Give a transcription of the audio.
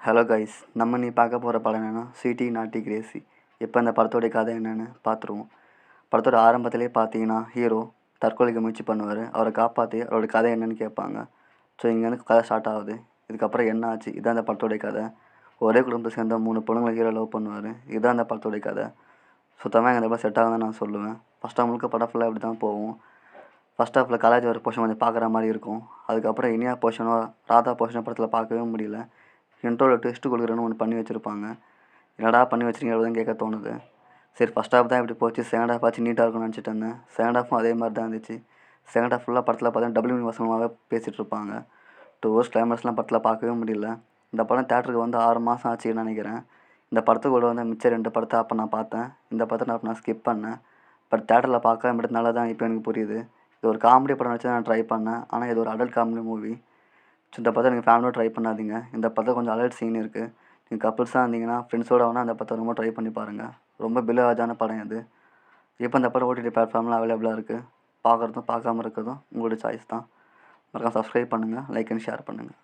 Hello guys, நம்ம நீ பார்க்க போகிற படம் என்னென்னா சிட்டி நாட்டி கிரேசி. இப்போ இந்த படத்தோடைய கதை என்னென்னு பார்த்துருவோம். படத்தோட ஆரம்பத்திலே பார்த்தீங்கன்னா ஹீரோ தற்கொலைக்கு முயற்சி பண்ணுவார். அவரை காப்பாற்றி அவரோட கதை என்னென்னு கேட்பாங்க. ஸோ இங்கேருந்து கதை ஸ்டார்ட் ஆகுது. இதுக்கப்புறம் என்ன ஆச்சு, இதான் அந்த படத்தோடைய கதை. ஒரே குடும்பத்தை சேர்ந்த 3 பொண்ணுங்களை ஹீரோ லவ் பண்ணுவார். இதுதான் அந்த படத்தோடைய கதை. சுத்தமாக எங்கள் படம் செட் ஆகுதுன்னு நான் சொல்லுவேன். ஃபஸ்ட் ஆஃப் முழுக்க படம் ஃபுல்லாக இப்படி தான் போகும். ஃபஸ்ட் ஹாஃபில் காலேஜ் வர போர்ஷன் கொஞ்சம் பார்க்குற மாதிரி இருக்கும். அதுக்கப்புறம் இனியா போர்ஷனோ ராதா போர்ஷனோ படத்தில் பார்க்கவே முடியல. இன்ட்ரோவில் டெஸ்ட்டு கொடுக்குறேன்னு ஒன்று பண்ணி வச்சுருப்பாங்க. என்னடா பண்ணி வச்சுருக்கீங்க தான் கேட்க தோணுது. சரி, ஃபஸ்ட் ஹாஃப் தான் இப்படி போச்சு, செகண்ட் ஹாஃப் ஆச்சு நீட்டாக இருக்கும்னு நினச்சிட்டு இருந்தேன். செகண்ட் ஹாஃபும் அதே மாதிரி தான் இருந்துச்சு. செகண்ட் ஹாஃப் ஃபுல்லாக படத்தில் பார்த்தீங்கன்னா டபுள்யூ வசனமாகவே பேசிகிட்டு இருப்பாங்க. டூர்ஸ் கிளைமேக்ஸ்லாம் படத்தில் பார்க்கவே முடியல. இந்த படம் தேட்டருக்கு வந்து 6 மாதம் ஆச்சுன்னு நினைக்கிறேன். இந்த படத்துக்கு கூட வந்து மிச்சம் 2 படத்தை அப்போ நான் பார்த்தேன். இந்த படத்தை நான் ஸ்கிப் பண்ணேன். பட் தேட்டரில் பார்க்க மட்டும்னால தான் இப்போ எனக்கு புரியுது. இது ஒரு காமெடி படம் வச்சு நான் ட்ரை பண்ணேன். ஆனால் இது ஒரு அடல்ட் காமெடி மூவி. ஸோ இந்த படத்தை நீங்கள் ஃபேமிலியோட ட்ரை பண்ணாதீங்க. இந்த படத்தில் கொஞ்சம் அலர்ட் சீன் இருக்குது. நீங்கள் கப்புள்ஸாக இருந்தீங்கன்னா ஃப்ரெண்ட்ஸோட வேணால் அந்த படத்தை ரொம்ப ட்ரை பண்ணி பாருங்கள். ரொம்ப பிலோவாஜான படம் இது. இப்போ இந்த படம் ஓடிடி பிளாட்ஃபார்ம்லாம் அவைலபிளாக இருக்குது. பார்க்குறதும் பார்க்காம இருக்கிறதும் உங்களோட சாய்ஸ் தான். மறக்காம சப்ஸ்கிரைப் பண்ணுங்கள், லைக் அண்ட் ஷேர் பண்ணுங்கள்.